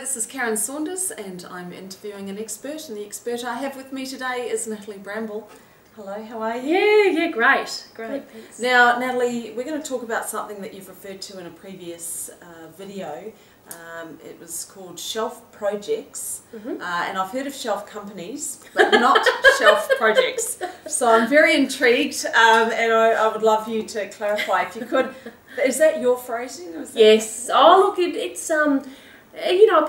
this is Karen Saunders and I'm interviewing an expert, and the expert I have with me today is Natalie Bramble. Hello, how are you? Yeah, great. Great. Now, Natalie, we're going to talk about something that you've referred to in a previous video. It was called shelf projects, and I've heard of shelf companies, but not shelf projects. So I'm very intrigued, and I would love you to clarify if you could. Is that your phrasing? Or is that Yes. Oh, look, it's you know,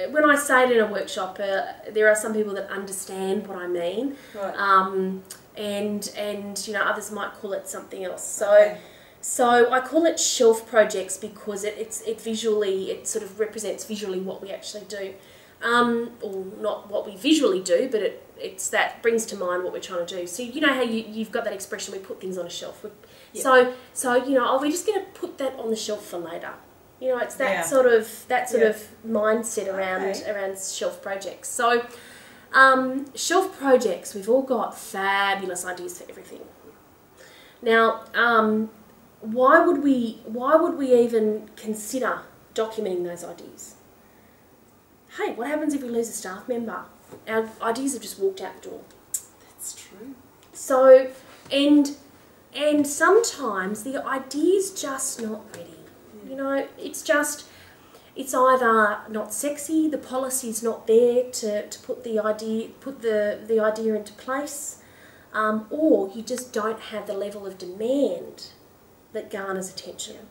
when I say it in a workshop, there are some people that understand what I mean, right. and you know, others might call it something else. So. Okay. So I call it shelf projects because it sort of represents visually what we actually do, or not what we visually do, but it's that brings to mind what we're trying to do. So you know how you've got that expression, we put things on a shelf. Yep. So you know, we're just going to put that on the shelf for later. You know, it's that sort of mindset around shelf projects. So shelf projects, we've all got fabulous ideas for everything. Now. Why would we even consider documenting those ideas? Hey, what happens if we lose a staff member? Our ideas have just walked out the door. That's true. So, and sometimes the idea's just not ready. Yeah. You know, it's either not sexy, the policy's not there to put the idea into place, or you just don't have the level of demand that garners attention.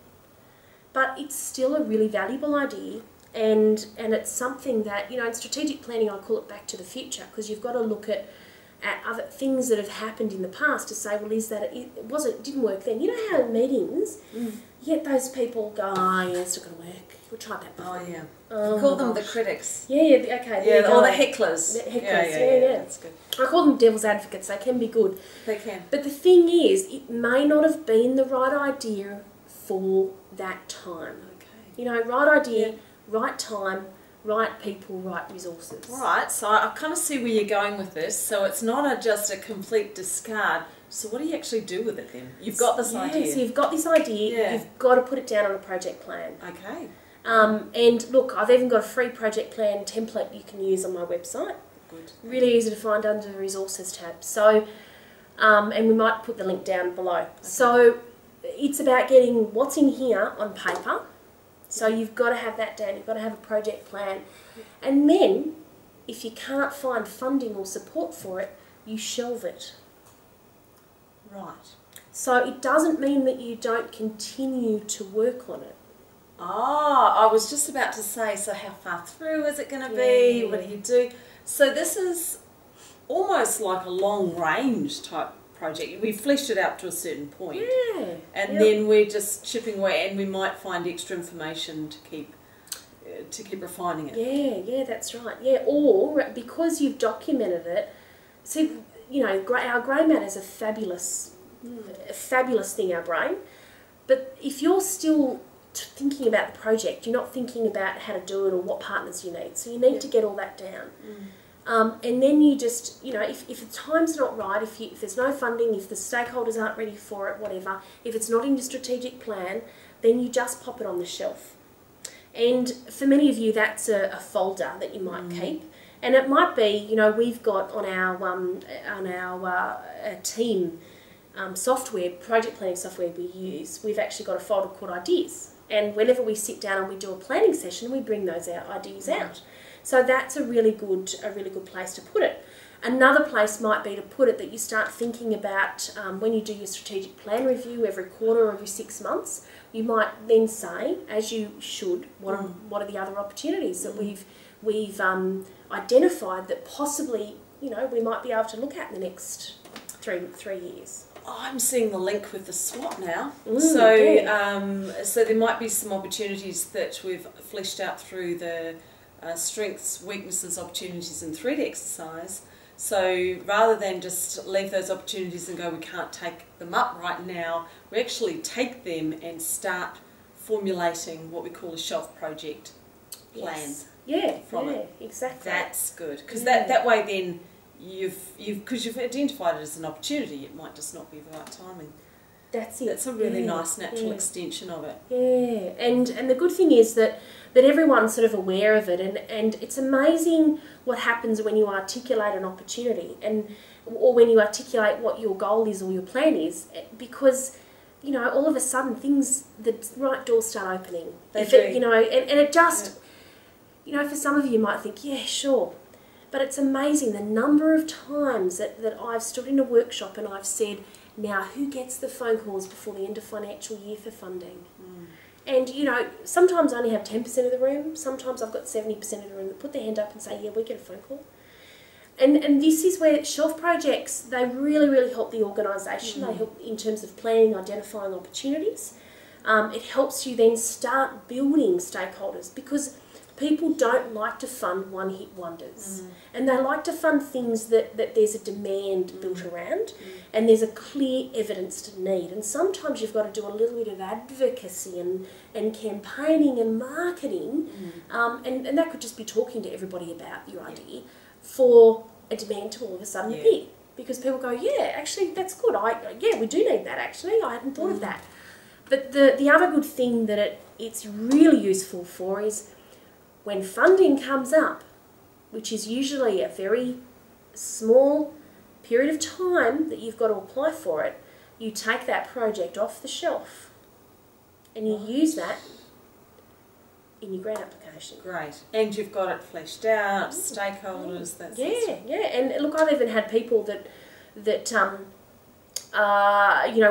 But it's still a really valuable idea, and it's something that, you know, in strategic planning I call it back to the future, because you've got to look at other things that have happened in the past to say, well, it didn't work then. You know how in meetings you get those people go, oh yeah, it's not going to work, we'll try that before. Oh yeah. Oh, call them the critics. Yeah, okay. Yeah, or the hecklers. Yeah. That's good. I call them devil's advocates, they can be good. They can. But the thing is, it may not have been the right idea for that time. Okay. You know, right idea, right time, right people, right resources. Right, so I kind of see where you're going with this. So it's not just a complete discard. So what do you actually do with it then? You've got this idea. So you've got this idea, you've got to put it down on a project plan. Okay. And look, I've even got a free project plan template you can use on my website. Good. Really easy to find under the resources tab. So, and we might put the link down below. Okay. So it's about getting what's in here on paper. So you've got to have that down, you've got to have a project plan. And then, if you can't find funding or support for it, you shelve it. Right. So it doesn't mean that you don't continue to work on it. Ah, I was just about to say, so how far through is it going to be? What do you do? So this is almost like a long range type project. We've fleshed it out to a certain point. Yeah. And then we're just chipping away, and we might find extra information to keep refining it. Yeah, that's right. Yeah, or because you've documented it, see, you know, our grey matter is a fabulous thing, our brain. But if you're still thinking about the project, you're not thinking about how to do it or what partners you need. So you need to get all that down. And then you just, you know, if the time's not right, if there's no funding, if the stakeholders aren't ready for it, whatever, if it's not in your strategic plan, then you just pop it on the shelf. And for many of you, that's a folder that you might keep. And it might be, you know, we've got on our team software, project planning software we use, we've actually got a folder called ideas. And whenever we sit down and we do a planning session, we bring those ideas out. So that's a really good place to put it. Another place might be to put it that you start thinking about when you do your strategic plan review every quarter or every 6 months. You might then say, as you should, what are the other opportunities that we've identified that possibly, you know, we might be able to look at in the next three years. I'm seeing the link with the SWOT now. So there might be some opportunities that we've fleshed out through the strengths, weaknesses, opportunities and threat exercise. So rather than just leave those opportunities and go, we can't take them up right now, we actually take them and start formulating what we call a shelf project plan. Exactly. That's good, because that way then because you've identified it as an opportunity, it might just not be the right timing. That's it. That's a really nice natural extension of it. Yeah, and the good thing is that everyone's sort of aware of it, and it's amazing what happens when you articulate an opportunity or when you articulate what your goal is or your plan is, because all of a sudden the right doors start opening. They do. And it just, for some of you might think, yeah, sure. But it's amazing the number of times that I've stood in a workshop and I've said, now who gets the phone calls before the end of financial year for funding? And, sometimes I only have 10% of the room. Sometimes I've got 70% of the room that put their hand up and say, yeah, we get a phone call. And this is where shelf projects, they really, really help the organisation. They help in terms of planning, identifying opportunities. It helps you then start building stakeholders, because people don't like to fund one-hit wonders. And they like to fund things that there's a demand built around and there's a clear evidence to need. And sometimes you've got to do a little bit of advocacy and campaigning and marketing, and that could just be talking to everybody about your idea for a demand to all of a sudden appear. Because people go, yeah, actually, that's good. Yeah, we do need that, actually. I hadn't thought of that. But the other good thing that it's really useful for is when funding comes up, which is usually a very small period of time that you've got to apply for it, you take that project off the shelf and you use that in your grant application. Great. And you've got it fleshed out, stakeholders, that's And look, I've even had people that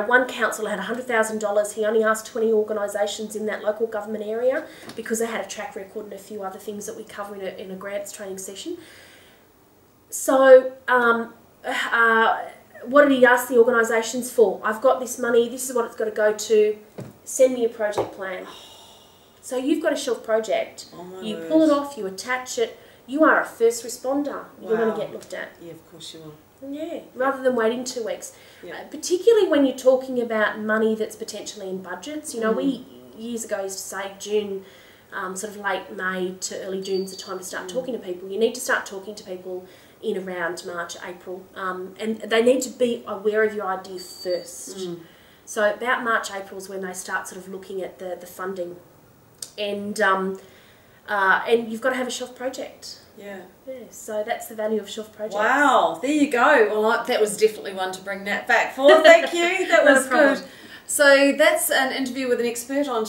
one council had $100,000. He only asked 20 organisations in that local government area because they had a track record and a few other things that we cover in a grants training session. So what did he ask the organisations for? I've got this money, this is what it's got to go to, send me a project plan. So you've got a shelf project, you pull it off, you attach it, you are a first responder. You're going to get looked at. Yeah, of course you will. Yeah, rather than waiting 2 weeks. Particularly when you're talking about money that's potentially in budgets. We years ago used to say June, sort of late May to early June is the time to start talking to people. You need to start talking to people in around March, April, and they need to be aware of your idea first. So about March, April is when they start sort of looking at the funding, and you've got to have a shelf project. Yeah, so that's the value of shelf projects. Wow, there you go. Well, that was definitely one to bring Nat back for. Thank you. That was good. So that's an interview with an expert on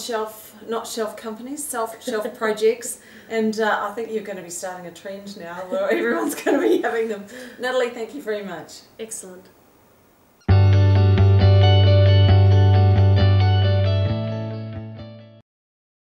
not shelf companies, shelf projects. And I think you're going to be starting a trend now where everyone's going to be having them. Natalie, thank you very much. Excellent.